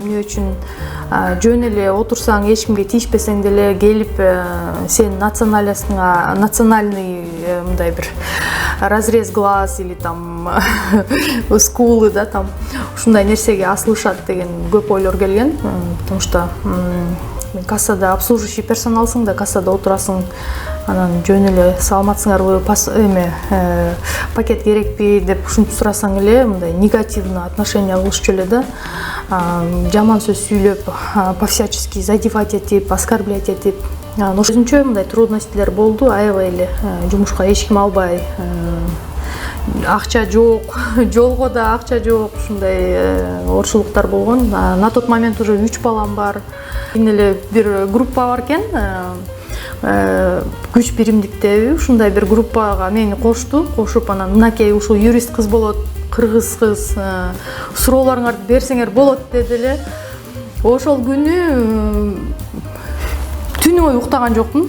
Эмне үчүн жөн эле отурсаң, эч кимге тийишпесең деле келип сен национальный мындай бир разрез глаз или там скулы да там ушундай нерсеге асылышат деген көп ойлор келген, потому что мен кассада обслуживающий персоналсың да, кассада отурасың, анан жөн эле саламатсыңарбы, пакет керекпи деп ушинтип сурасаң эле мындай негативный отношение кылышчу эле да, жаман сөз сүйлөп, по-всячески задевать этип, оскорблять этип. Өзүнчө мындай трудностьтер болду, аябай эле жумушка эч ким албай, акча жок, жолго да акча жок, ушундай оорчулуктар болгон. На тот момент уже 3 балам бар. Эле бир группа бар экен, күч биримдиктеби, ушундай бир группага мени кошуп, анан мынакей ушул юрист кыз болот, кыргыз кыз, суроолоруңарды берсеңер болот деди эле. Ошол күнү түнү бою уктаган жокмун.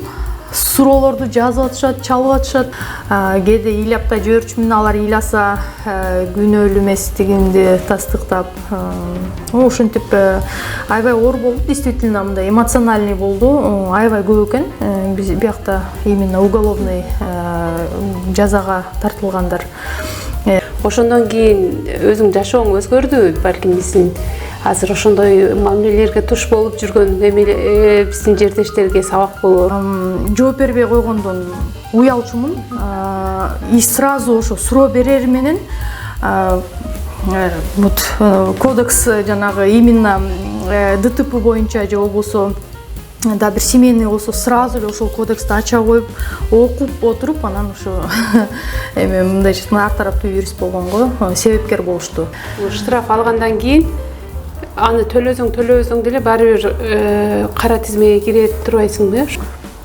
Суроолорду жазып атышат, чалып атышат. Кээде ыйлап да жиберчүмүн, алар ыйласа күнөөлүү эместигинди тастыктап. Ушинтип аябай оор болду, действительно мындай эмоциональный болду, аябай көп экен. Биз биякта именно уголовный жазага тартылгандар. Ошондон кийин өзүң жашооң өзгөрдү, балким биздин азыр ошондой мамилелерге туш болуп жүргөн биздин жердештерге сабак болот. Жооп бербей койгондон уялчумун. И сразу ошо суроо берер менен кодекс жанагы именно ДТП боюнча же болбосо да бир семейный болсо сразу эле ошол кодексти ача коюп, окуп отуруп, анан ошо эми мындай ар тараптуу юрист болгонго себепкер болушту. Штраф алгандан кийин аны төлөбөсөң деле баары бир кара тизмеге кире турбайсыңбы?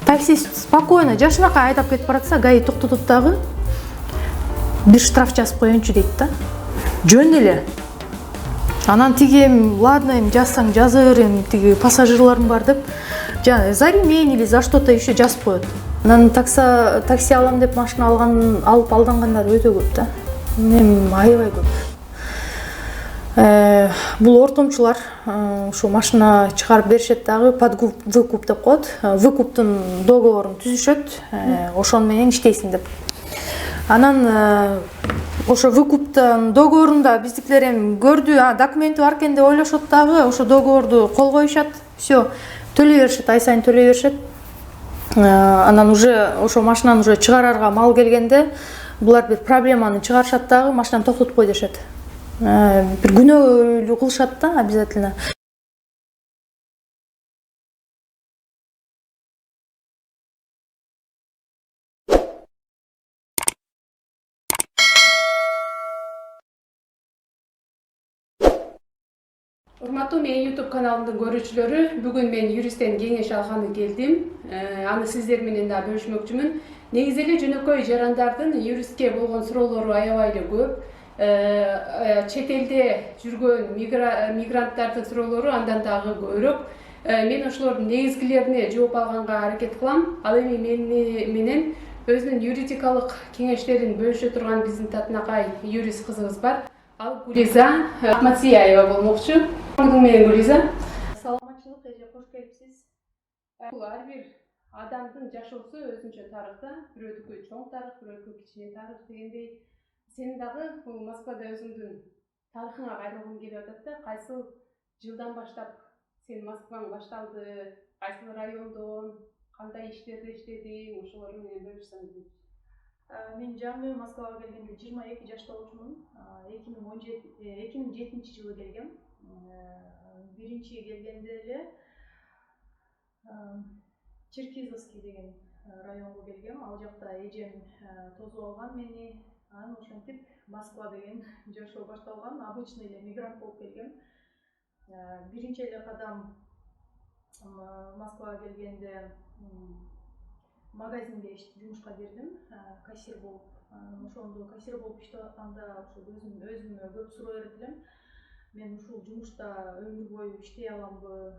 Таксист спокойно жашынакай айдап кетип баратса, ГАИ токтотот дагы бир штраф жазып коеюнчу дейт да. Жөн эле. Анан тиги ладно, жазсаң жаза бер, тиги пассажирларым бар деп, за ремень или за что-то еще жазып коет. Анан такси алам деп машина алып алдангандар өтө көп да. Мен аябай көп. Бул ортомчулар ушу машина чыгарып беришет дагы, под выкуп деп коет. Выкуптун договорун түзүшөт, ошону менен иштейсиң деп. Анан ошо выкуптун договорунда биздикилер эми көрдү, документи бар экен деп ойлошот дагы, ошо договорду кол коюшат, все, төлөй беришет, ай сайын төлөй беришет. Анан уже ошо машинаны уже чыгарарга мал келгенде, булар бир проблеманы чыгарышат дагы, машинаны токтотуп кой дешет. Бир күнөөлүү кылышат да обязательно. Урматтуу менин YouTube каналымдын көрүүчүлөрү, бүгүн мен юристтен кеңеш алганы келдим. Аны сиздер менен да бөлүшмөкчүмүн. Негизи эле жөнөкөй жарандардын юристке болгон суроолору аябай эле көп. Чет элде жүргөн мигранттардын суроолору андан дагы көбүрөөк. Мен ошолордун негизгилерине жооп алганга аракет кылам. Ал эми менен өзүнүн юридикалык кеңештерин бөлүшө турган биздин татынакай юрист кызыбыз бар. Ал Гулиза Ахматзияева болмокчу. Менен Гулиза. Саламатчылык, эже кош келипсиз. Бул ар бир адамдын жашоосу өзүнчө тарыхта, бирөөдүкү чоң тарых, бирөөдүкү кичине тарых дегендей. Сен дагы бул Москвада өзүңдүн тарыхыңа кайрылгың келип атат да, кайсыл жылдан баштап сен Москваң башталды, кайсыл райондон, кандай иштерди иштедиң, ошолор менен бөлүшсөң. Мен жаңы Москвага келгенде 22 жашта болчумун. 2007-жылы келгем. Биринчи келгенде эле Черкизовский деген районго келгем. Ал жакта эжем тосуп алган мени. Анан ошентип Москва деген жашоо башталган. Обычный эле мигрант болуп келгем. Биринчи эле кадам Москвага келгенде магазинге жумушка кирдим, кассир болуп. Ошондо кассир болуп иштеп атканда өзүмө көп суроо берет элем. Мен ушул жумушта өмүр бою иштей аламбы,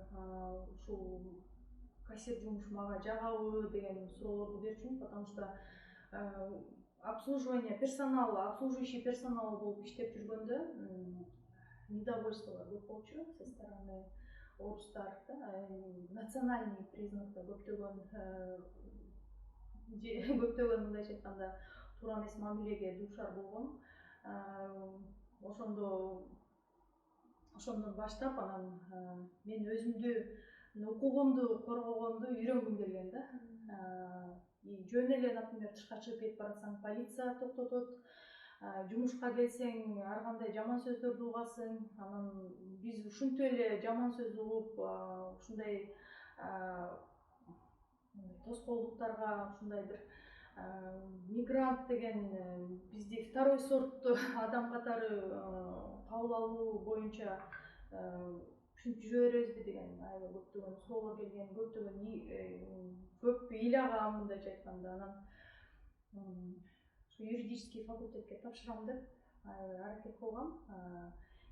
ушул кассир жумуш мага жагабы деген суроолорду берчүмүн, потому что обслуживающий персонал болуп иштеп жүргөндө недовольстволор көп болчу со стороны орустар да, национальный признакта көптөгөн мындайча айтканда туура эмес мамилеге дуушар болгом. Ошондон баштап анан мен өзүмдү укугумду коргогонду үйрөнгүм келген да. Жөн эле, например, тышка чыгып кетип баратсаң, полиция токтотот. Жумушка келсең, ар кандай жаман сөздөрдү угасың. Анан биз ушинтип эле жаман сөз угуп, ушундай тоскоолдуктарга, ушундай бир мигрант деген бизди второй сорттуу адам катары кабыл алуу боюнча ушинтип жүрө беребизби деген аябай көптөгөн суроолор келген, көп ыйлагам мындайча айтканда. Анан юридический факультетке тапшырам деп аябай аракет кылгам.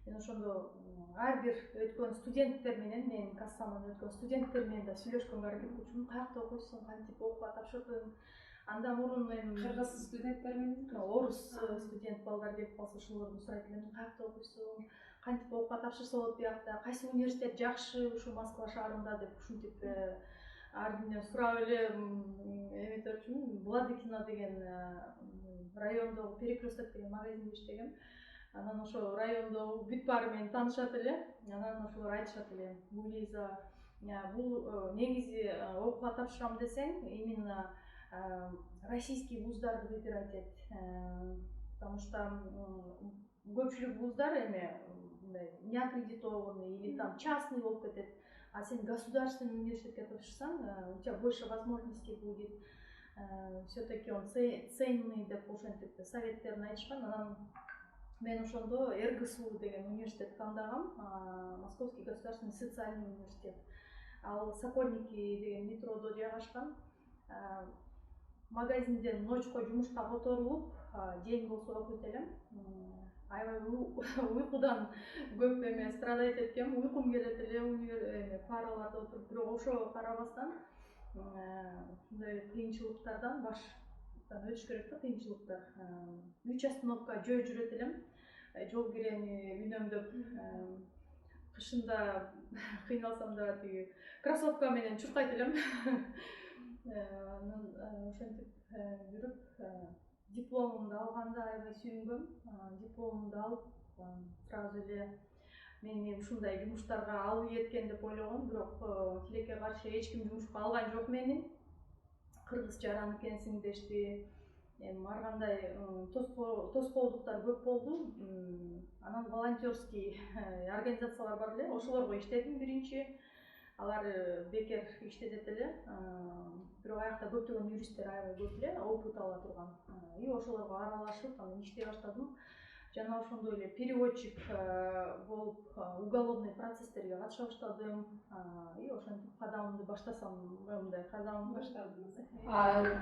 Мен ошондо ар бир өткөн студенттер менен, менин кассаман өткөн студенттер менен да сүйлөшкөнгө аракет кылчумун. Каякта окуйсуң, кантип окууга тапшырдың? Андан мурун эми кыргыз студенттер менен, орус студент балдар келип калса, ошолордон сурайт элем, каякта окуйсуң, кантип окууга тапшырса болот биякта, кайсы университет жакшы ушу Москва шаарында деп ушинтип ар биринен сурап эле эметөрчүмүн. Владыкино деген райондогу Перекресток деген магазинде иштегем. Анан ошо райондогу бүт баары менен таанышат эле. Анан ошолор айтышат эле, Лиза, бул негизи окууга тапшырам десең, именно российский вуздарды выбирать эт. Потому что көпчүлүк вуздар эми не аккредитованный или там частный болуп кетет. А сен государственный университетке тапшырсаң, у тебя больше возможностей будет. Все-таки он ценный деп ошентип советтерин айтышкан. Анан мен ошондо РГСУ деген университет тандагам, Московский государственный социальный университет. Ал Сокольники деген метродо жайгашкан. Магазинден ночко жумушка которулуп, день болсо окуйт элем. Аябай уйкудан көп эме страдать эткем, уйкум келет эле параларда отуруп. Бирок ошого карабастан мындай кыйынчылыктардан баштан өтүш керек да, кыйынчылыктар. 3 остановка жөө жүрөт элем, жол кирени үнөмдөп, кышында кыйналсам да тиги кроссовка менен чуркайт элем. Ошентип жүрүп, дипломумду алганда аябай сүйүнгөм. Дипломумду алып, сразу эле мени ушундай жумуштарга алып кеткен деп ойлогом, бирок тилекке каршы эч ким жумушка алган жок мени. Кыргыз жаран экенсиң дешти. Ар кандай тоскоолдуктар көп болду. Анан волонтерский организациялар бар эле, ошолорго иштедим биринчи. Алар бекер иштетет эле. Бирок аякта көптөгөн юристтер аябай көп эле, опыт ала турган. Ошолорго аралашып, анан иштей баштадым. Жана ошондой эле переводчик болуп, уголовный процесстерге катыша баштадым. Ошентип кадамымды баштасам, мындай кадамымды баштадым.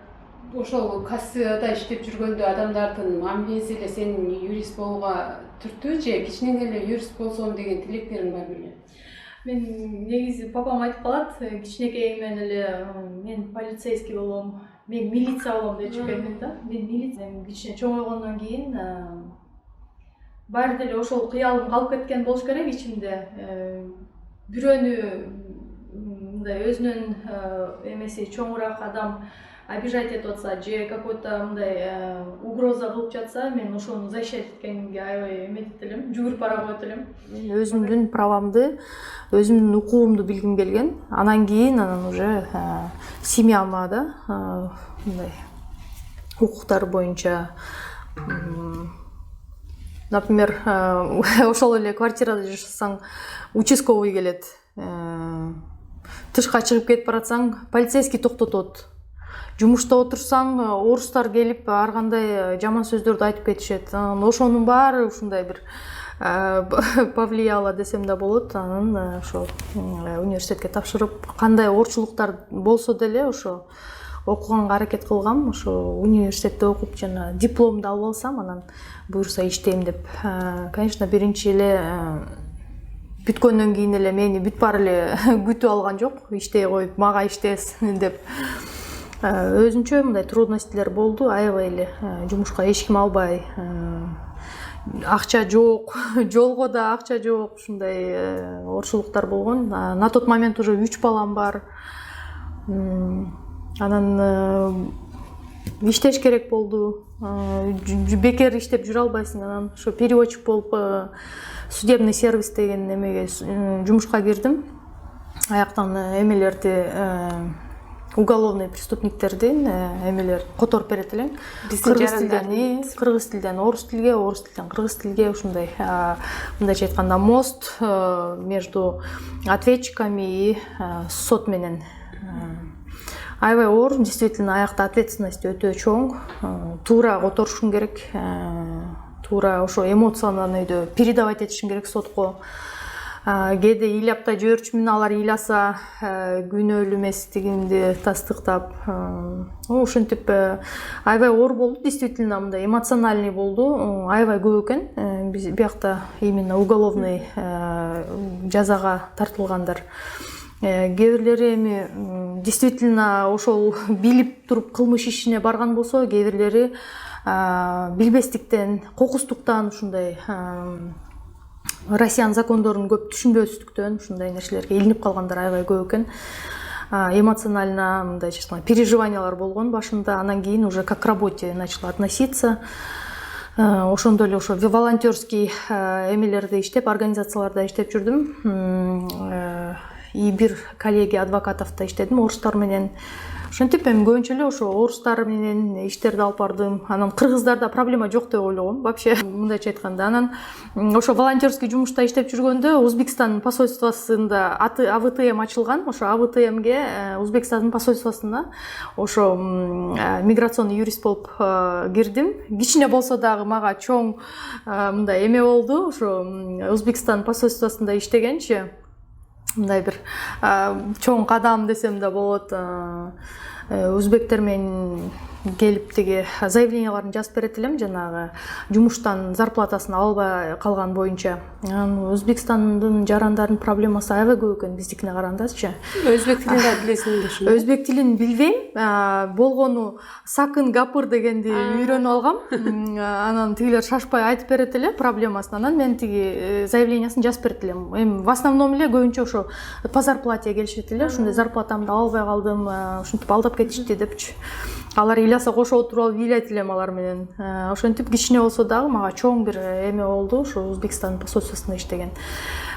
Ошол кассада иштеп жүргөндө адамдардын мамилеси эле сени юрист болууга түрттү же кичинен эле юрист болсом деген тилектериң бар беле? Мен негизи папам айтып калат, кичинекейимден эле мен полицейский болом, мен милиция болом деп чыккенмин да. Мен милиция кичине чоңойгондон кийин баары деле ошол кыялым калып кеткен болуш керек ичимде. Бирөөнү мындай өзүнүн эмеси чоңураак адам обижать этип атса же какой-то мындай угроза кылып жатса, мен ошону защищать эткенге аябай эметет элем, жүгүрүп бара коет элем. Мен өзүмдүн правамды, өзүмдүн укугумду билгим келген. Анан кийин уже семьяма да мындай укуктар боюнча, например, ошол эле квартирада жашасаң, участковый келет. Тышка чыгып кетип баратсаң, полицейский токтотот. Жумушта отурсаң, орустар келип ар кандай жаман сөздөрдү айтып кетишет. Ошонун баары ушундай бир повлияло десем да болот. Анан ошо университетке тапшырып, кандай оорчулуктар болсо деле ошо окуганга аракет кылгам. Ошо университетте окуп жана дипломду алып алсам, анан буюрса иштейм деп. Конечно, биринчи эле бүткөндөн кийин эле мени бүт баары эле күтүп алган жок. Иштей коюп, мага иштесин деп. Өзүнчө мындай трудностьтер болду, аябай эле жумушка эч ким албай, акча жок, жолго да акча жок, ушундай оорчулуктар болгон. На тот момент уже 3 балам бар. Анан иштеш керек болду. Бекер иштеп жүрө албайсың. Анан ошо переводчик болуп судебный сервис деген эмеге жумушка кирдим. Аяктан эмелерди уголовный преступниктердин эмелер которуп берет элең. Кыргыз тилден орус тилге, орус тилден кыргыз тилге, ушундай мындайча айтканда мост между ответчиками и сот менен. Аябай оор, действительно аякта ответственность өтө чоң. Туура которушуң керек, туура ошо эмоцияны өйдө передавать этишиң керек сотко. Кээде ыйлап жиберчүмүн, алар ыйласа күнөөлүү эместигимди тастыктап, ошентип аябай оор болду, действительно мындай эмоциональный болду, аябай көп экен. Биякта именно уголовный жазага тартылгандар. Кээ бирлери эми действительно ошол билип туруп кылмыш ишине барган болсо, кээ бирлери билбестиктен, кокустуктан, ушундай Россиянын закондорун көп түшүнбөстүктөн ушундай нерселерге илинип калгандар аябай көп экен. Эмоционально мындайча айтканда переживаниялар болгон башымда, анан кийин уже как к работе начала относиться. Ошондо эле ошо волонтерский эмелерде иштеп, организацияларда иштеп жүрдүм. И бир коллеги адвокатовда иштедим, орустар менен. Ошентип эми көбүнчө эле ошо орустар менен иштерди алып бардым. Анан кыргыздарда проблема жок деп ойлогом вообще, мындайча айтканда. Анан ошо волонтерский жумушта иштеп жүргөндө Өзбекстан посольствосунда АВТМ ачылган. Ошо АВТМге Өзбекстандын посольствосуна ошо миграционный юрист болуп кирдим. Кичине болсо дагы мага чоң мындай эме болду. Ошо Өзбекстан посольствосунда иштегенчи мындай бир чоң кадам десем да болот. Өзбектер менен келип тиги заявленияларын жазып берет элем, жанагы жумуштан зарплатасын албай калган боюнча. Өзбекстандын жарандардын проблемасы аябай көп экен биздикине карагандачы. Өзбек тилин да билесиңби? Өзбек тилин билбейм. Болгону сакын гапыр дегенди үйрөнүп алгам. Анан тигилер шашпай айтып берет эле проблемасын. Анан мен тиги заявлениясын жазып берет элем. Эми в основном эле көбүнчө ошо по зарплате келишет эле. Ушундай зарплатамды албай калдым, ушинтип алдап кетишти депчи. Алар ыйласа кошо отуруп алып ыйлайт элем алар менен. Ошентип кичине болсо дагы мага чоң бир эме болду, ошо Өзбекстан посольствосунда иштеген.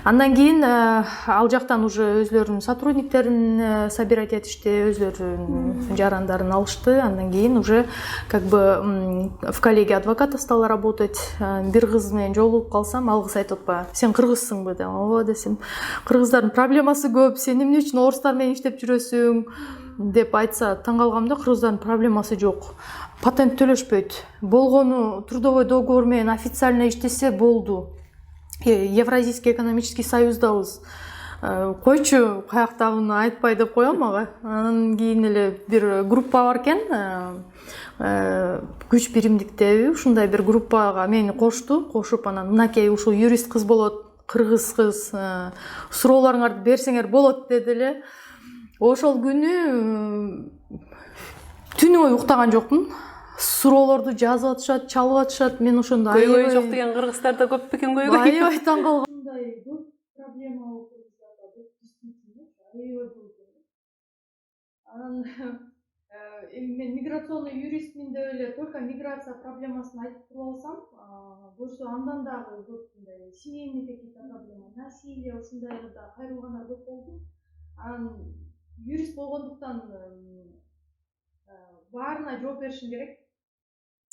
Андан кийин ал жактан уже өзлөрүнүн сотрудниктерин собирать этишти, өзлөрүнүн жарандарын алышты. Андан кийин уже как бы в коллегии адвокатов стала работать. Бир кыз менен жолугуп калсам, ал кыз айтып атпайбы: "Сен кыргызсыңбы?" деп. "Ооба" десем. "Кыргыздардын проблемасы көп, сен эмне үчүн орустар менен иштеп жүрөсүң?" деп айтса, таң калгам да, кыргыздардын проблемасы жок. Патент төлөшпөйт. Болгону трудовой договор менен официально иштесе болду. Евразийский экономический союздабыз. Койчу, каяктагыны айтпай деп коем ага. Анан кийин эле бир группа бар экен. Күч биримдиктеби, ушундай бир группага мени кошуп, анан мынакей ушул юрист кыз болот, кыргыз кыз, суроолоруңарды берсеңер болот деди эле. Ошол күнү түнү бою уктаган жокмун. Суроолорду жазып атышат, чалып атышат. Мен ошондо көйгөй жок деген кыргыздарда көп бекен көйгөй. Аябай таң калгам. Мындай көп проблема болуп кыргыздарда, действительно аябай көп. Анан мен миграционный юристмин деп эле только миграция проблемасын айтып туруп алсам, болсо андан дагы көп мындай семейный какие-то проблемы, насилие, ушундай да кайрылгандар көп болду. Анан юрист болгондуктан баарына жооп беришим керек.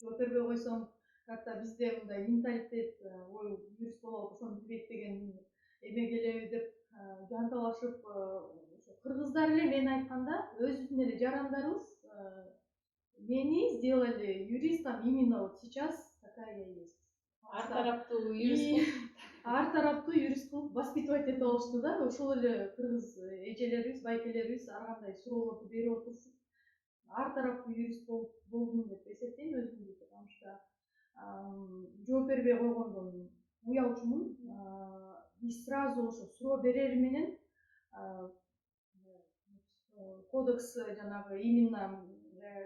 Жооп бербей койсоң, как-то бизде мындай менталитет, ой, юрист болуп ошону билбейт деген эме келеби деп жанталашып, кыргыздар эле мен айтканда өзүбүздүн эле жарандарыбыз мени сделали юристом именно вот сейчас, какая я есть. Ар тараптуу юрист кылып воспитывать этип алышты да. Ошол эле кыргыз эжелерибиз, байкелерибиз ар кандай суроолорду берип отурушуп, ар тараптуу юрист болдум деп эсептейм өзүмдү, потому что жооп бербей койгондон уялчумун. И сразу ошо суроо берери менен кодекс жанагы именно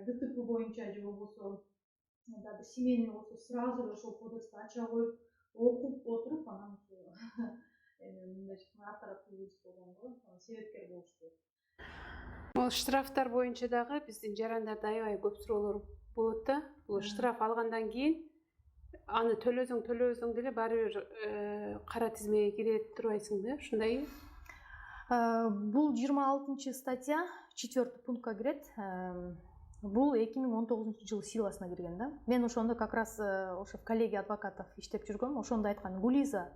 ДТП боюнча же болбосо да, бір семейный болса сразу эле ошол кодексти ача коюп окуп отуруп анан мындай атараптуу юрист болгонго себепкер болуш керек. Ол штрафтар боюнча дагы биздин жарандарда аябай көп суроолор болот да. Бул штраф алгандан кийин аны төлөсөң деле баары бир кара тизмеге кире турбайсың да, ушундайбы? Бул 26 статья 4 пунктка кирет. Бул 2019 жылы силасына кирген да. Мен ошондо как раз ошо в коллегии адвокатов иштеп жүргөм. Ошондо айткан: Гулиза,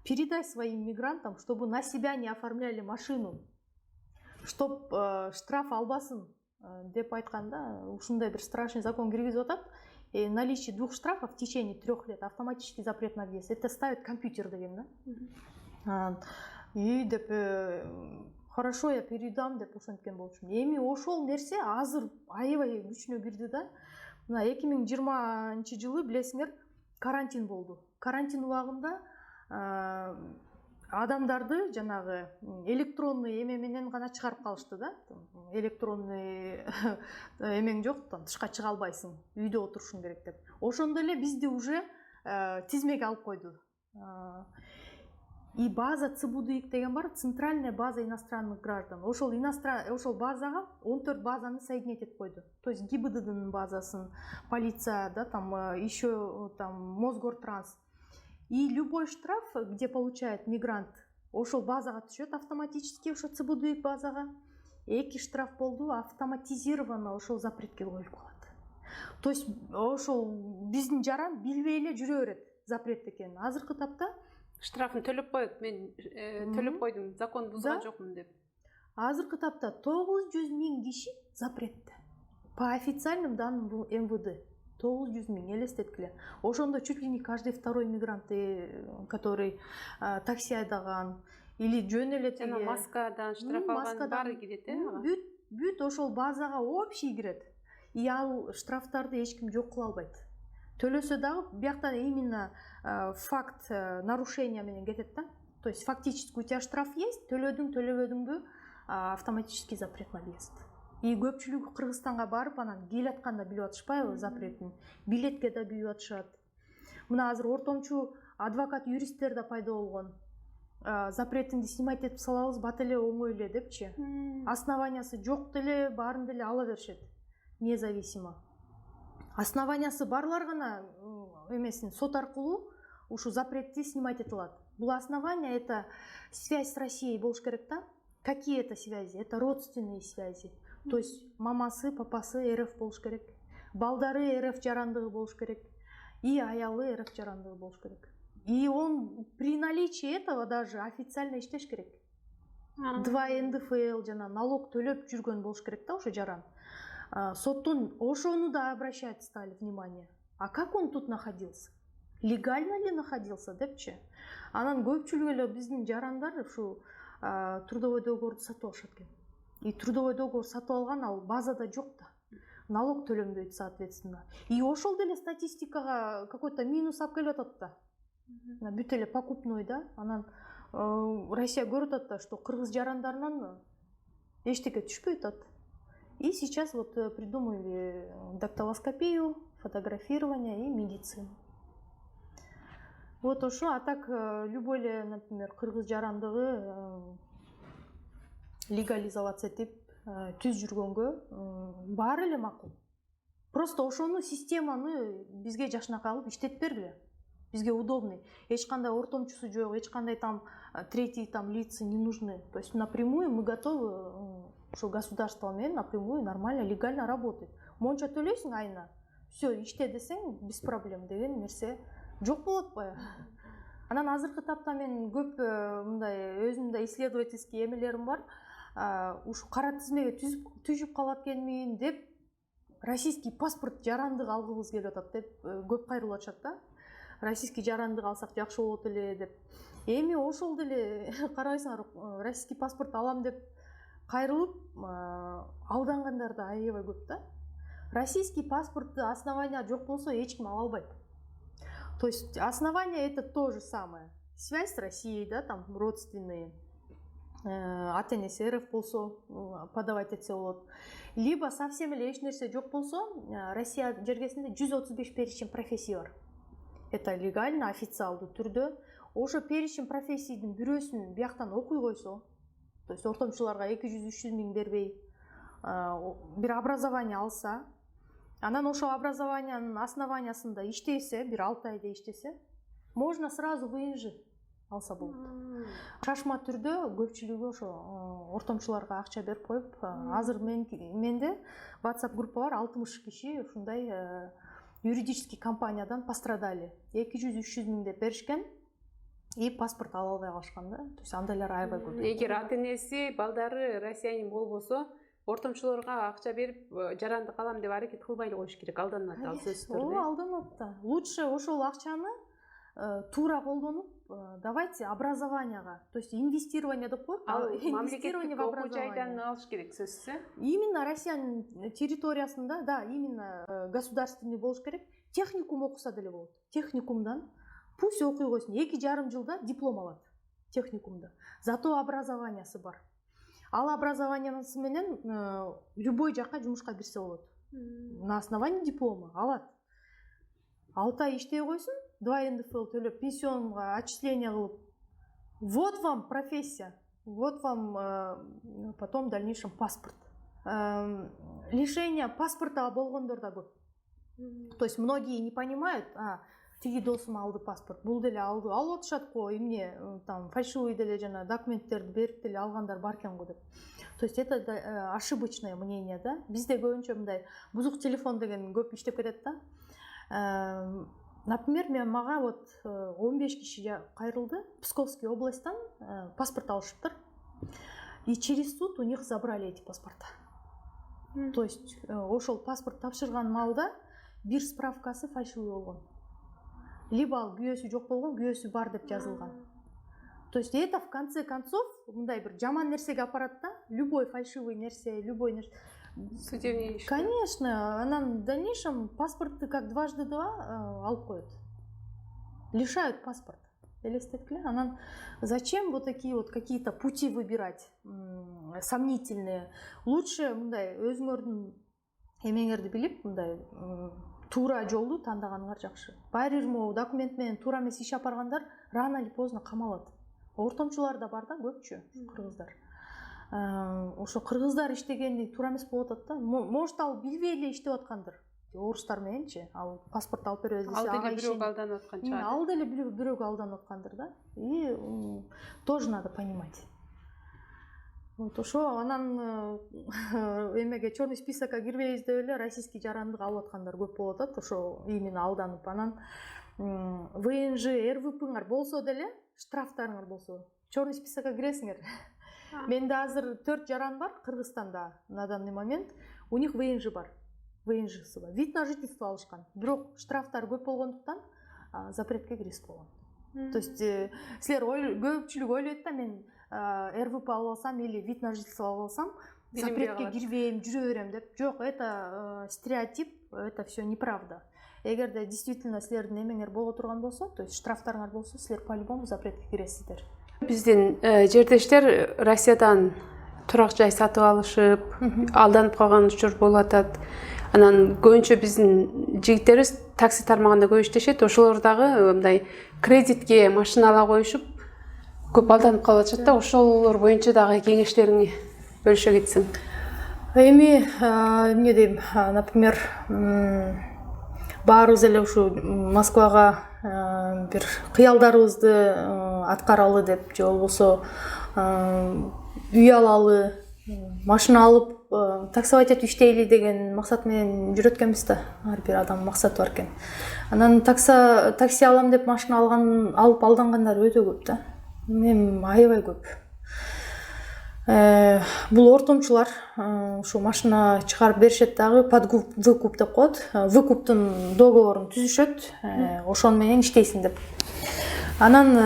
передай своим мигрантам, чтобы на себя не оформляли машину, чтоб штраф албасын деп айтканда, ушундай бир страшный закон киргизип атат. Наличие 2 штрафов в течение 3 лет, автоматический запрет на въезд. Это ставит компьютер деген да. И деп хорошо, я передам деп ошенткен болчумун. Эми ошол нерсе азыр аябай күчүнө кирди да. Мына 2020 жылы билесиңер карантин болду. Карантин убагында адамдарды жанагы электронный эме менен гана чыгарып калышты да. Электронный эмең жок, тышка чыга албайсың, үйдө отурушуң керек деп. Ошондо эле бизди уже тизмеге алып койду. И база ЦБУДИК деген бар, центральная база иностранных граждан. Ошол базага 14 базаны соединять этип койду. То есть ГИБДДнын базасын, полиция, да, там еще там Мосгортранс. И любой штраф, где получает мигрант, ошол базага түшөт автоматически, ошо ЦБУДИК базага. 2 штраф болду, автоматизированно ошол запретке коюлуп калат. То есть ошол биздин жаран билбей эле жүрө берет запрет экенин. Азыркы тапта Штрафын төлөп коет, мен төлөп койдум, закон бузган жокмун деп. Азыркы тапта 900 000 киши запретте. По официальным данным МВД 900 000, элестеткиле. Ошондо чуть ли не каждый второй мигрант, который такси айдаган или жөн эле жана маскадан штраф алган баары кирет, бүт ошол базага общий кирет. И ал штрафтарды эч ким жок кыла албайт. Төлөсө дагы бияктан именно факт нарушения менен кетет да. То есть фактически у тебя штраф есть, төлөдүң төлөбөдүңбү, автоматический запрет на въезд. И көпчүлүгү Кыргызстанга барып анан келатканда билип атышпайбы запретин. Билетке да билип атышат. Мына азыр ортомчу адвокат юристтер да пайда болгон. Запретинди снимать этип салабыз, бат эле оңой эле депчи. Основаниясы жок деле баарын деле ала беришет. Независимо. Основаниясы барлар гана эмесин сот аркылуу ушу запретти снимать этип алат. Бул основание это связь с Россией болуш керек да. Какие это связи? Это родственные связи. То есть мамасы, папасы РФ болуш керек. Балдары РФ жарандыгы болуш керек. И аялы РФ жарандыгы болуш керек. И он при наличии этого даже официально иштеш керек. 2 НДФЛ жана налог төлөп жүргөн болуш керек да ошо жаран. Соттун ошону да обращать стали внимание. А как он тут находился? Легально ли находился депчи? Анан көпчүлүк эле биздин жарандар ушу трудовой договорду сатып алышат экен. И трудовой договор сатып алган ал базада жок да. Налог төлөнбөйт соответственно. И ошол деле статистикага какой-то минус алып келип атат да. Бүт эле покупной да. Анан Россия көрүп атат да, что кыргыз жарандарынан эчтеке түшпөй атат. И сейчас вот придумали дактилоскопию, фотографирование и медицину. Вот ошо, а так любой эле, например, кыргыз жарандыгы легализоваться этип түз жүргөнгө баары эле макул. Просто ошону системаны бизге жакшынакай алып иштеп бергиле. Бизге удобный. Эч кандай ортомчусу жок, эч кандай там третий там лица не нужны. То есть напрямую мы готовы, что государство менен напрямую нормально, легально работать. Монча төлөйсүң айына. Все, иште десең без проблем деген нерсе жок болот атпайбы. Анан азыркы тапта мен көп мындай өзүмдө исследовательский эмелерим бар. Ушу кара тизмеге түшүп калат экенмин деп российский паспорт жарандык алгыбыз келип атат деп көп кайрылып атышат да. Российский жарандык алсак жакшы болот эле деп. Эми ошол деле карабайсыңар, российский паспорт алам деп кайрылып алдангандар да аябай көп да. Российский паспортты основания жок болсо эч ким ала албайт. То есть основание это то же самое. Связь с Россией, да, там родственные. ата энеси РФ болсо подавать этсе болот. Либо совсем эле эч нерсе жок болсо, Россия жергесинде 135 перечень профессий бар. Это легально, официалдуу түрдө. Ошо перечень профессийдин бирөөсүн бияктан окуй койсо, то есть ортомчуларга 200-300 миң бербей, бир образование алса, анан ошо образованиянын основаниясында иштесе, бир 6 айда иштесе, можно сразу ВНЖ алса болот. Шашма түрдө көпчүлүгү ошо ортомчуларга акча берип коюп, азыр менде WhatsApp группа бар, 60 киши ушундай юридический компаниядан пострадали. 200-300 миң деп беришкен и паспорт ала албай калышкан да. То есть андайлар аябай көп. Эгер ата энеси балдары россиянин болбосо, ортомчуларга акча берип жарандык алам деп аракет кылбай эле коюш керек, алданат ал сөзсүз түрдө. Алданат да. Лучше ошол акчаны тура колдонуп, давайте образованияга, то есть инвестирование деп коет, инвестирование в образование. Жайдан алыш керек сөзсүз. Именно Россиянын территориясында, да, именно государственный болуш керек. Техникум окуса деле болот. Техникумдан пусть окуй койсун, 2,5 жылда диплом алат техникумда. Зато образованиясы бар. Ал образованиясы менен любой жакка жумушка кирсе болот. На основании диплома алат. 6 ай иштей койсун, 2 НДФЛ төлөп, пенсионга отчисление кылып. Вот вам профессия, вот вам потом в дальнейшем паспорт. Лишение паспорта болгондор да көп. То есть многие не понимают, тиги досум алды паспорт, бул деле алды, алып атышат го, эмне там фальшивый деле жана документтерди берип деле алгандар бар экен го деп. То есть это ошибочное мнение, да? Бизде көбүнчө мындай бузук телефон деген көп иштеп кетет да. Например, мага вот 15 киши кайрылды, Псковский областтан паспорт алышыптыр. И через суд у них забрали эти паспорта. То есть ошол паспорт тапшырган маалда бир справкасы фальшивый болгон. Либо ал күйөөсү жок болгон, күйөөсү бар деп жазылган. То есть это в конце концов мындай бир жаман нерсеге апарат да, любой фальшивый нерсе, любой нерсе. Судебный иш. Конечно, анан в дальнейшем паспортты как 2x2 алып коет. Лишают паспорт. Элестеткиле. Анан зачем вот такие вот какие-то пути выбирать сомнительные? Лучше мындай өзүңөрдүн эмеңерди билип, мындай туура жолду тандаганыңар жакшы. Баары бир документ менен туура эмес иш апаргандар рано или поздно камалат. Ортомчулар да бар да, көпчү кыргыздар. Ошо кыргыздар иштегенди туура эмес болуп атат да. Может ал билбей эле иштеп аткандыр. Орустар мененчи, ал паспорт алып беребиз десе, ал деле бирөөгө алданып аткан чыгар. Ал деле бирөөгө алданып аткандыр да. И тоже надо понимать. Вот ошо анан эмеге черный списокко кирбейбиз деп эле российский жарандык алып аткандар көп болуп атат. Ошо именно алданып, анан ВНЖ, РВПңар болсо деле, штрафтарыңар болсо, черный списокко киресиңер. Менде азыр 4 жаран бар Кыргызстанда на данный момент. У них ВНЖ бар. ВНЖсы бар. Вид на жительство алышкан. Бирок штрафтар көп болгондуктан запретке киресип болгон. То есть силер көпчүлүк ойлойт да, мен РВП алып алсам или вид на жительство алып алсам запретке кирбейм, жүрө берем деп. Жок, это стереотип, это все неправда. Эгерде действительно силердин эмеңер боло турган болсо, то есть штрафтарыңар болсо, силер по-любому запретке киресиздер. Биздин жердештер Россиядан турак жай сатып алышып, алданып калган учур болуп атат. Анан көбүнчө биздин жигиттерибиз такси тармагында көп иштешет. Ошолор дагы мындай кредитке машина ала коюшуп, көп алданып калып атышат да. Ошолор боюнча дагы кеңештериңи бөлүшө кетсең. Эми эмне дейм, например, баарыбыз эле ушу Москвага бир кыялдарыбызды аткаралы деп, же болбосо үй алалы, машина алып таксовать этип иштейли деген максат менен жүрөт экенбиз да. Ар бир адамдын максаты бар экен. Анан такси алам деп машина алып алдангандар өтө көп да. Мен аябай көп. Бул ортомчулар ушу машина чыгарып беришет дагы, под выкуп деп коет. Выкуптун договорун түзүшөт, ошон менен иштейсиң деп. Анан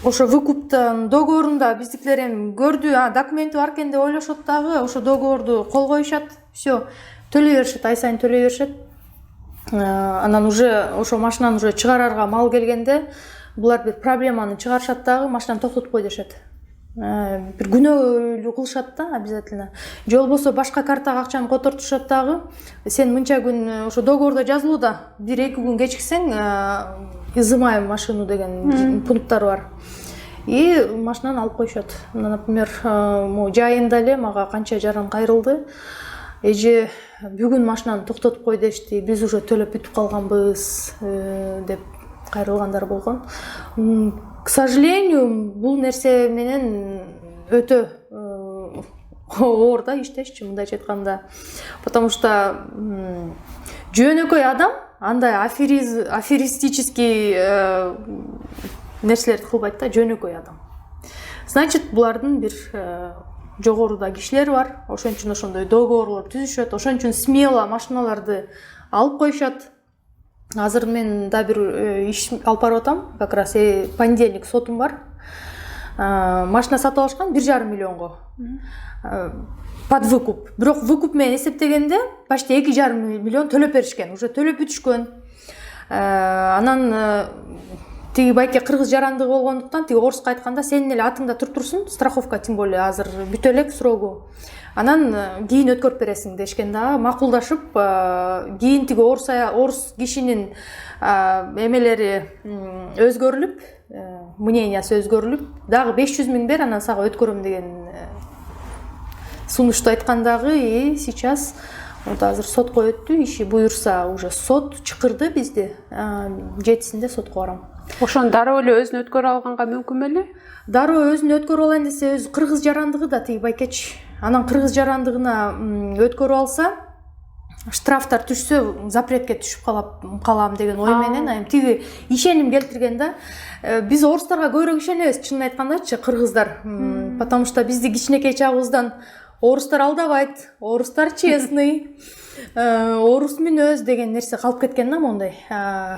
ошо выкуптун договорунда биздикилер эми көрдү, документи бар экен деп ойлошот дагы, ошо договорду кол коюшат, все, төлөй беришет, ай сайын төлөй беришет. Анан уже ошо машинаны уже чыгарарга мал келгенде, булар бир проблеманы чыгарышат дагы, машинаны токтотуп кой дешет. бир күнөөлүү кылышат да обязательно. Же болбосо башка картага акчаны котортушат дагы. Сен мынча күн ошо договордо жазылууда 1-2 күн кечиксең изымаем машину деген пункттар бар. И машинаны алып коюшат. Например, жайында эле мага канча жаран кайрылды. Эже бүгүн машинаны токтотуп кой дешти. Биз уже төлөп бүтүп калганбыз деп кайрылгандар болгон. К сожалению, бул нерсе менен өтө оор да иштешчи мындайча айтканда. Потому что жөнөкөй адам андай аферистический нерселерди кылбайт да, жөнөкөй адам. Значит, булардын бир жогоруда кишилер бар. Ошон үчүн ошондой договорлор түзүшөт. Ошон үчүн смело машиналарды алып коюшат. Азыр мен да бир иш алып барып атам. Как раз понедельник сотум бар. Машина сатып алышкан 1,5 миллионго. Под выкуп. Бирок выкуп менен эсептегенде почти 2,5 миллион төлөп беришкен. Уже төлөп бүтүшкөн. Анан тиги байке кыргыз жарандыгы болгондуктан тиги оруска айтканда сенин эле атыңда туруп турсун, страховка тем более азыр бүтө элек срогу. Анан кийин өткөрүп бересиң дешкен да, макулдашып, кийин тиги орус кишинин эмелери өзгөрүлүп, мнениясы өзгөрүлүп, дагы 500 000 бер, анан сага өткөрөм деген сунушту айткандагы, и сейчас вот азыр сотко өттү, иши буюрса уже сот чакырды бизди, 7-синде сотко барам. Ошону дароо эле өзүнө өткөрүп алганга мүмкүн беле? Дароо өзүнө өткөрүп алайын десе, өзү кыргыз жарандыгы да тиги байкеч. Анан кыргыз жарандыгына өткөрүп алса, штрафтар түшсө, запретке түшүп калам деген ой менен, тиги ишеним келтирген да. Биз орустарга көбүрөөк ишенебиз, чынын айткандачы, кыргыздар. Потому что бизди кичинекей чагыбыздан орустар алдабайт, орустар честный, орус мүнөз деген нерсе калып кеткен да, мондай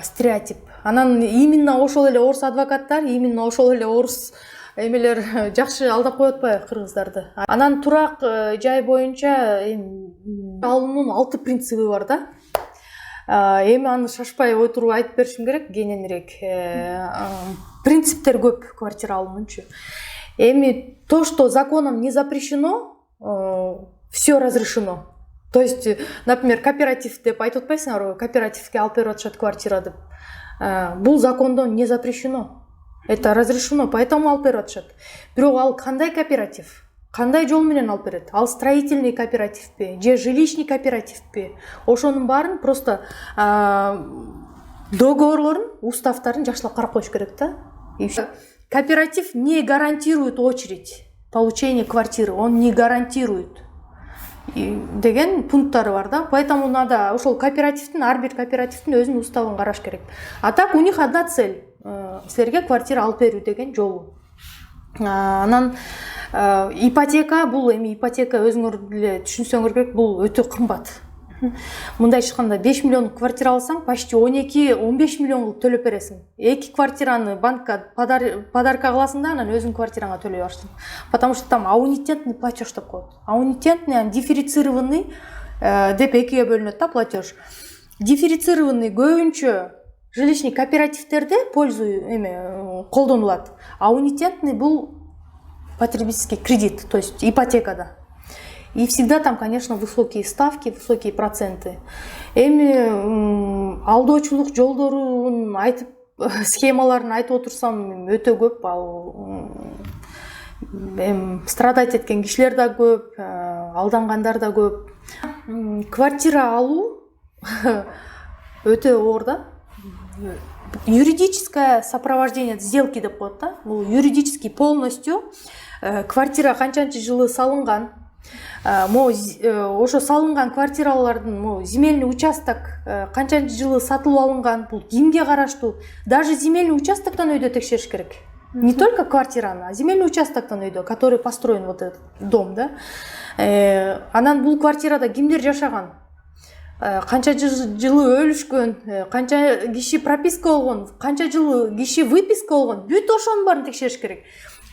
стереотип. Анан именно ошол эле орус адвокаттар, именно ошол эле орус эмелер жакшы алдап коет атпайбы кыргыздарды. Анан турак жай боюнча алуунун 6 принципи бар да. Эми аны шашпай отуруп айтып беришим керек, кененирээк. Принциптер көп квартира алуунунчу. Эми то, что законом не запрещено, все разрешено. То есть, например, кооператив деп айтып атпайсыңарбы, кооперативге алып берип атышат квартира деп. Бул закондон не запрещено. Это разрешено, поэтому алып берип атышат. Бирок ал кандай кооператив? Кандай жол менен алып берет? Ал строительный кооперативпи, же жилищный кооперативпи? Ошонун баарын просто договорлорун, уставтарын жакшылап карап коюш керек да. Кооператив не гарантирует очередь получения квартиры, он не гарантирует деген пункттары бар да. Поэтому надо ошол кооперативдин, ар бир кооперативдин өзүнүн уставын караш керек. А так у них одна цель силерге квартира алып берүү деген жолу. Анан ипотека, бул эми ипотека өзүңөр деле түшүнсөңөр керек, бул өтө кымбат. Мындай айтканда 5 миллион квартира алсаң, почти 12-15 миллион төлөп бересиң. 2 квартираны банкка подарка кыласың да, анан өзүң квартираңа төлөй баштайсың. Потому что там аунитетный платеж деп коет. Аунитетный, дифференцированный деп экиге бөлүнөт да платеж. Дифференцированный көбүнчө жилищный кооперативтерде колдонулат. Аунитетный бул потребительский кредит, то есть ипотекада. И всегда там, конечно, высокие ставки, высокие проценты. Эми алдоочулук жолдорун айтып, схемаларын айтып отурсам өтө көп. Ал страдать эткен кишилер да көп, алдангандар да көп. Квартира алуу өтө оор да. Юридическое сопровождение сделки деп коет да. Бул юридически полностью квартира канчанчы жылы салынган, ошо салынган квартиралардын земельный участок канчанчы жылы сатылып алынган, бул кимге караштуу, даже земельный участоктон өйдө текшериш керек. Не только квартираны, а земельный участоктон өйдө, который построен вот этот дом, да. Анан бул квартирада кимдер жашаган, канча жылы өлүшкөн, канча киши прописка болгон, канча жылы киши выписка болгон, бүт ошонун баарын текшериш керек.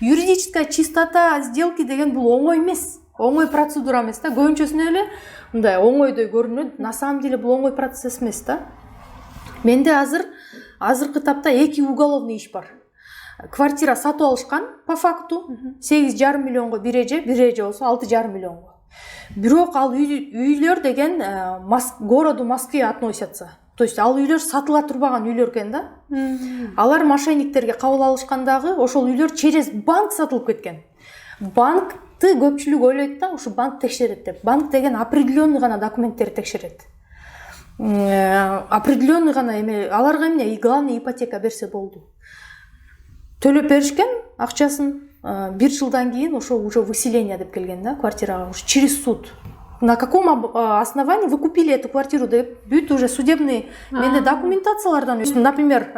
Юридическая чистота сделки деген бул оңой эмес. Оңой процедура эмес да. Көбүнчөсүнө эле мындай оңойдой көрүнөт. На самом деле бул оңой процесс эмес да. Менде азыркы тапта 2 уголовный иш бар. квартира сатып алышкан по факту 8,5 миллионго бир эже болсо 6,5 миллионго. Бирок ал үйлөр деген городу Москве относятся. То есть ал үйлөр сатыла турбаган үйлөр экен да. Алар мошенниктерге кабыл алышкандагы ошол үйлөр через банк сатылып кеткен. Банкты көпчүлүк ойлойт да, ушу банк текшерет деп. Банк деген определенный гана документтерди текшерет. Определенный гана аларга эмне и главный ипотека берсе болду. Төлөп беришкен акчасын, 1 жылдан кийин ошо уже выселение деп келген да, квартирага уж через суд. На каком основании вы купили эту квартиру деп бүт уже судебный менде документациялардан. Например,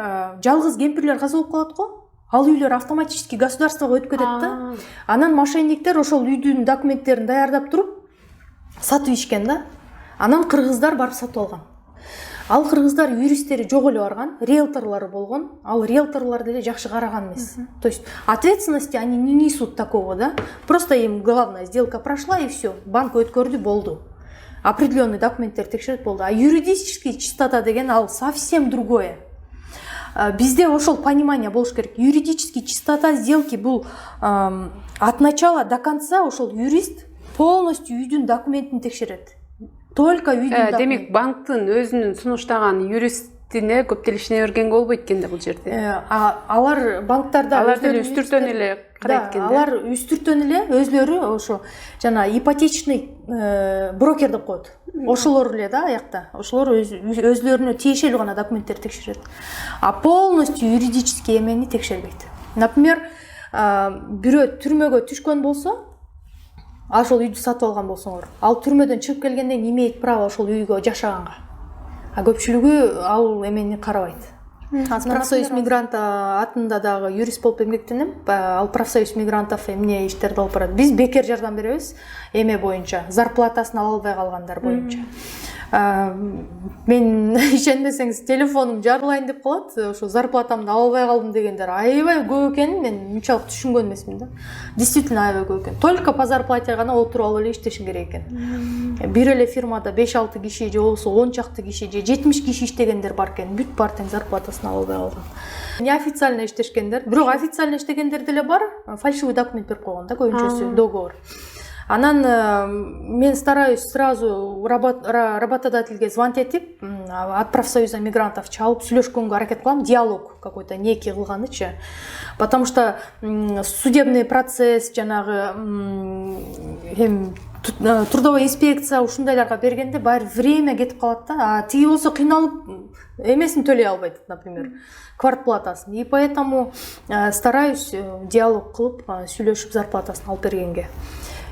жалгыз кемпирлер каза болуп калат го. Ал үйлөр автоматически государствого өтүп кетет да. Анан мошенниктер ошол үйдүн документтерин даярдап туруп сатып ишкен да. Анан кыргыздар барып сатып алган. Ал кыргыздар юристтери жок эле барган, риэлторлору болгон. Ал риэлторлор деле жакшы караган эмес. То есть ответственности они не несут такого, да? Просто им главное, сделка прошла и все. Банк өткөрдү, болду. Определенный документтер текшерет, болду. А юридический чистота деген ал совсем другое. Бизде ошол понимание болуш керек. Юридический чистота сделки бул от начала до конца ошол юрист полностью үйдүн документин текшерет. Только үйдүн демек банктын өзүнүн сунуштаган юристине көптелишине бергенге болбойт экен да бул жерде. Алар банктарда деле үстүртөн эле карайт экен да. Алар үстүртөн эле өзлөрү ошо жана ипотечный брокер деп коет. Ошолор эле да аякта. Ошолор өзлөрүнө тиешелүү гана документтер текшерет. А полностью юридический эмени текшербейт. Например, бирөө түрмөгө түшкөн болсо, ошол үйдү сатып алган болсоңор, ал түрмөдөн чыгып келгенде не имеет право ошол үйгө жашаганга. А көпчүлүгү ал эмени карабайт. Профсоюз мигранта атында дагы юрист болуп эмгектенем. Ал профсоюз мигрантов эмне иштерди алып барат. Биз бекер жардам беребиз эме боюнча, зарплатасын ала албай калгандар боюнча. Мен ишенбесеңиз телефонум жарылайын деп калат. Ошо зарплатамды ала албай калдым дегендер аябай көп экенин мен унчалык түшүнгөн эмесмин да. Действительно аябай көп экен. Только по зарплате гана отуруп алып эле иштешиң керек экен. Бир эле фирмада 5-6 киши же болбосо 10 чакты киши же 70 киши иштегендер бар экен. Бүт бар тең зарплатасын ала албай калган. Неофициально иштешкендер, бирок официально иштегендер деле бар. Фальшивый документ берип койгон да, көбүнчөсү договор. Анан мен стараюсь сразу работодательге звонить этип, от профсоюза мигрантов чалып сүйлөшкөнгө аракет кылам, диалог какой-то некий кылганычы. Потому что судебный процесс, жанагы трудовая инспекция ушундайларга бергенде баары время кетип калат да. А тиги болсо кыйналып эмесин төлөй албайт, например, квартплатасын. И поэтому стараюсь диалог кылып сүйлөшүп зарплатасын алып бергенге.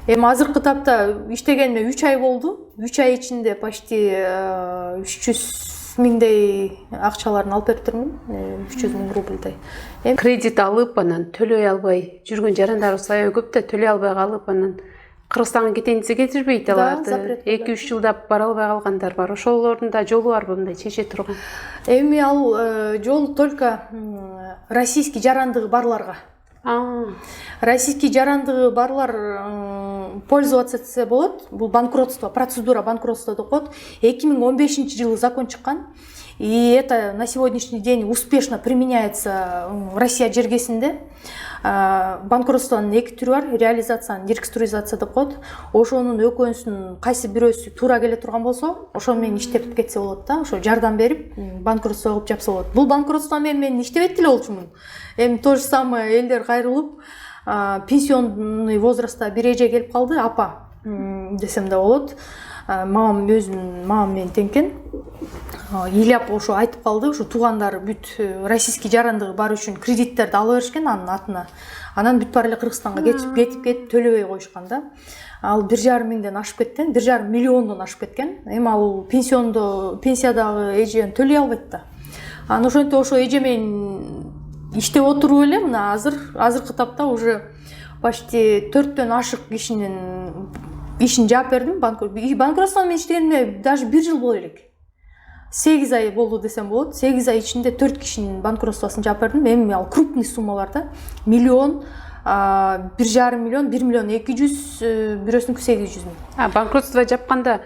Азыркы тапта иштегениме 3 ай болду. 3 ай ичинде почти 300 миңдей акчаларын алып берип турмун. 300 миң рубльдей. Кредит алып, анан төлөй албай жүргөн жарандарыбыз аябай көп да, төлөй албай калып, анан Кыргызстанга кетейин десе кетирбейт аларды. 2-3 жылдап бара албай калгандар бар. Ошолордун да жолу барбы мындай чече турган? Эми ал жол только российский жарандыгы барларга. Российский жарандыгы барлар пользоваться этсе болот. Бул банкротство, процедура банкротства деп коет. 2015-жылы закон чыккан. И это на сегодняшний день успешно применяется Россия жергесинде. Банкротствонун 2 түрү бар, реализациянын, реструктуризация деп коет. Ошонун экөөсүнүн кайсы бирөөсү туура келе турган болсо, ошо менен иштеп кетсе болот да. Ошо жардам берип, банкротство кылып жапса болот. Бул банкротство менен мен иштебейт деле болчумун. Эми то же самое элдер кайрылып, пенсионный возрастта бир эже келип калды, апа десем да болот. Мамам менен теңкен. Ыйлап ошо айтып калды, ошо туугандары бүт российский жарандыгы бар үчүн кредиттерди ала беришкен анын атына. Анан бүт баары эле Кыргызстанга кетип төлөбөй коюшкан да. Ал 1,5 миңден ашып кеткен, 1,5 миллиондон ашып кеткен. Эми ал пенсиядагы эже төлөй албайт да. Анан ошентип ошо эже менен иштеп отуруп эле мына азыркы тапта уже почти 4төн ашык кишинин ишин жаап бердим. Банкротство менен иштегениме даже 1 жыл боло элек. 8 ай болду десем болот. 8 ай ичинде 4 кишинин банкротствосын жаап бердим. Эми ал крупный суммалар да. Миллион, 1,5 миллион, 1 миллион 200, бирөөсүнүкү 800 миң. Банкротство жапканда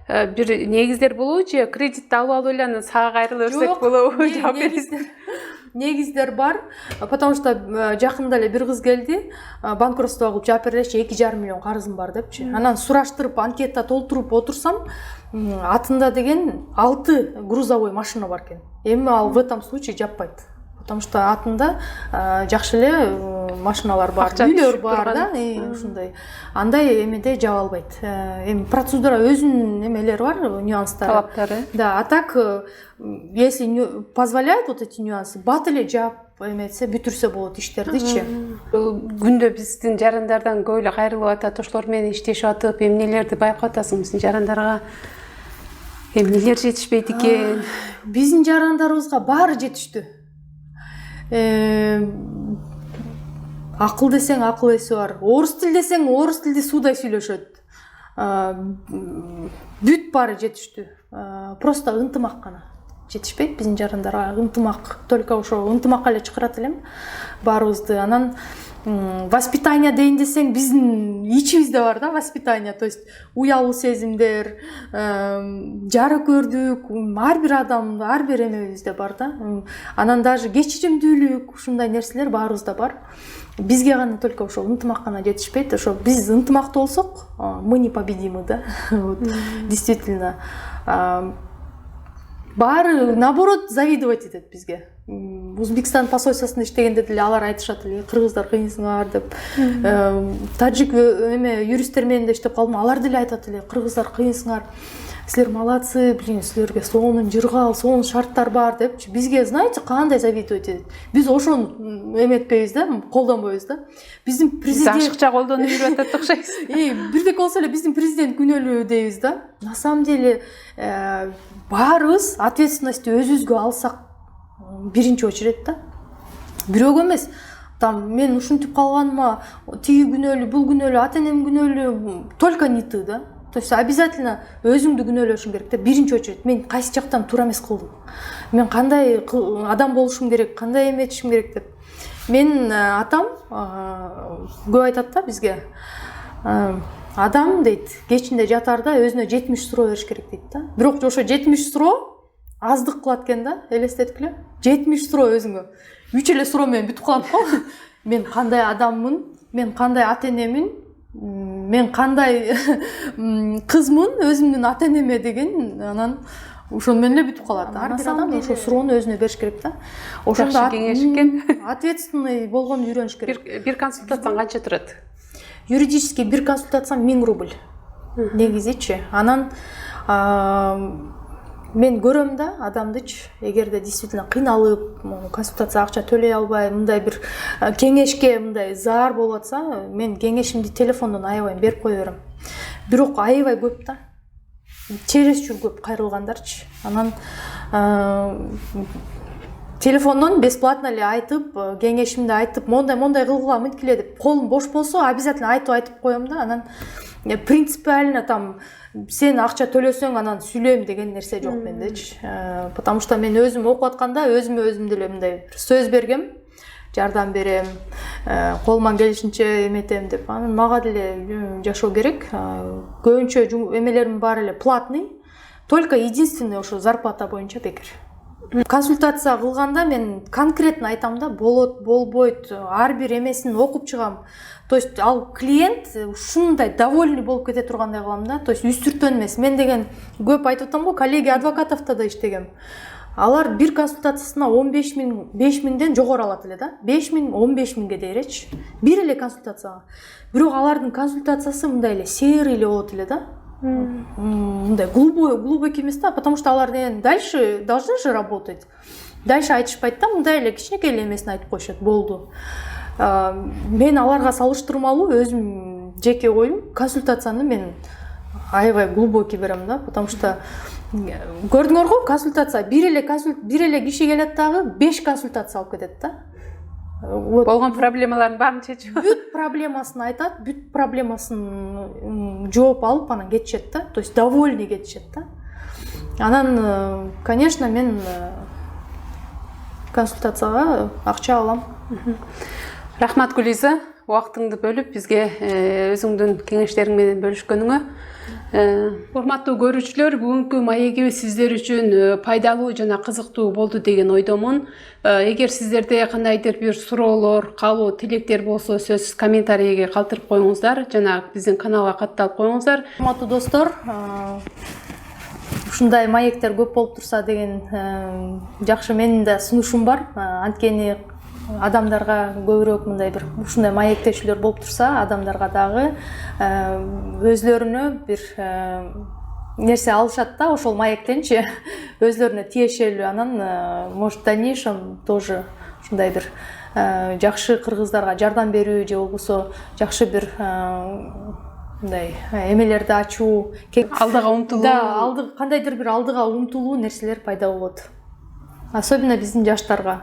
бир негиздер болобу же кредитти алып эле анан сага кайрыла берсек болобу? Жаап бериңиздер. негиздер бар, потому что жакында эле бир кыз келди, банкротство кылып жаап бергилечи, 2,5 миллион карызым бар депчи. Анан сураштырып, анкета толтуруп отурсам, атында деген 6 грузовой машина бар экен. Эми ал в этом случае жаппайт. Потому что атында жакшы эле машиналар бар, үйлөр бар да, ушундай. Андай эмеде жаба албайт. Эми процедура өзүнүн эмелери бар, нюанстары. Талаптары. Да, а так, если позволяет вот эти нюансы, бат эле жаап эметсе, бүтүрсө болот иштердичи. Күндө биздин жарандардан көп эле кайрылып атат, ошолор менен иштешип атып, эмнелерди байкап атасың биздин жарандарга? Эмнелер жетишпейт экен? Биздин жарандарыбызга баары жетиштүү. Акыл десең акыл эси бар. Орус тил десең орус тилди суудай сүйлөшөт. Бүт баары жетиштүү. Просто ынтымак гана жетишпейт биздин жарандарга. Ынтымак, только ошо ынтымакка эле чакырат элем баарыбызды. Анан воспитание дейин десең биздин ичибизде бар да воспитание, то есть уялуу сезимдер, жарыкөрдүк, ар бир адам, ар бир эмебизде бар да. Анан даже кечиримдүүлүк, ушундай нерселер баарыбызда бар. Бизге гана только ошо ынтымак гана жетишпейт. Ошо биз ынтымактуу болсок, мы непобедимы да. Действительно. Баары наоборот завидовать этет бизге. Узбекстан посольствосунда иштегенде деле алар айтышат эле, кыргыздар кыйынсыңар деп. Таджик эме юристтер менен да иштеп калдым, алар деле айтат эле, кыргыздар кыйынсыңар. Силер молодцы, блин, силерге сонун жыргал, сонун шарттар бар депчи. Бизге, знаете, кандай завидовать этет. Биз ошону эметпейбиз да, колдонбойбуз да. Биздин президент ашыкча колдонуп жүрүп атат окшойсуз. Бирдек болсо эле биздин президент күнөөлүү дейбиз да. На самом деле баарыбыз ответственностью өзүбүзгө алсак, биринчи очередь да. Бирөөгө эмес. Там мен ушинтип калганыма, тиги күнөөлүү, бул күнөөлүү, ата-энем күнөөлүү, только не ты да. То есть обязательно өзүңдү күнөөлөшүң керек да. Биринчи очередь мен кайсы жактан туура эмес кылдым. Мен кандай адам болушум керек, кандай эметишим керек деп. Мен атам көп айтат да бизге. Адам дейт, кечинде жатарда өзүнө 70 суроо бериш керек дейт да. Бирок ошо 70 суроо аздык кылат экен да, элестеткиле. 70 суроо өзүңө. 3 эле суроо менен бүтүп калат го. Мен кандай адаммын, мен кандай ата-энемин, мен кандай кызмын өзүмдүн ата-энеме деген, анан ошону менен эле бүтүп калат. Ар бир адам ошо суроону өзүнө бериш керек да. Ошондо кеңеш экен. Ответственный болгону үйрөнүш керек. Бир консультацияң канча турат? Юридически бир консультация 1000 рубль. Негизичи. Анан мен көрөм да адамдычы, эгерде действительно кыйналып, консультация акча төлөй албай, мындай бир кеңешке мындай заар болуп атса, мен кеңешимди телефондон аябай берип кое берем. Бирок аябай көп да. Чересчур көп кайрылгандарчы. Анан телефондон бесплатно эле айтып, кеңешимди айтып, мондай кылгыла мынткиле деп, колум бош болсо, обязательно айтып коем да. Анан принципиально там сен акча төлөсөң анан сүйлөйм деген нерсе жок мендечи. Потому что мен өзүм окуп атканда өзүм деле мындай сөз бергем, жардам берем, колуман келишинче эметем деп. Анан мага деле жашоо керек. Көбүнчө эмелерим бар эле платный, только единственный ошо зарплата боюнча бекер. Консультация кылганда мен конкретно айтам да, болот, болбойт, ар бир эмесин окуп чыгам. То есть ал клиент ушундай довольный болуп кете тургандай кылам да. То есть үстүртөн эмес. Мен деген көп айтып атам го, коллеги адвокатовто да иштегем. Алар бир консультациясына 15 000, 5 000ден жогору алат эле да. 5 000, 15 000ге дейречи. Бир эле консультацияга. Бирок алардын консультациясы мындай эле серый эле болот эле да. Мындай глубокий эмес да, потому что алар деген дальше должны же работать. Дальше айтышпайт да, мындай эле кичинекей эле эмесин айтып коюшат, болду. Мен аларга салыштырмалуу өзүм жеке оюм, консультацияны мен аябай глубокий берем да, потому что көрдүңөр го, консультация бир эле киши келет дагы 5 консультация алып кетет да. Болгон проблемалардын баарын чечип, бүт проблемасын айтат, бүт проблемасын жооп алып анан кетишет да. То есть довольный кетишет да. Анан, конечно, мен консультацияга акча алам. Рахмат Гүлиза, убактыңды бөлүп бизге өзүңдүн кеңештериң менен бөлүшкөнүңө. Урматтуу көрүүчүлөр, бүгүнкү маегибиз сиздер үчүн пайдалуу жана кызыктуу болду деген ойдомун. Эгер сиздерде кандайдыр бир суроолор, каалоо, тилектер болсо, сөзсүз комментарийге калтырып коюңуздар жана биздин каналга катталып коюңуздар. Урматтуу достор, ушундай маектер көп болуп турса деген жакшы менин да сунушум бар. Анткени адамдарга көбүрөөк мындай бир ушундай маектешүүлөр болуп турса, адамдарга дагы өзлөрүнө бир нерсе алышат да, ошол маектенчи өзлөрүнө тиешелүү. Анан может в дальнейшем тоже ушундай бир жакшы кыргыздарга жардам берүү же болбосо жакшы бир мындай эмелерди ачуу, Алдыга умтулуу. Да, кандайдыр бир алдыга умтулуу нерселер пайда болот. Особенно биздин жаштарга.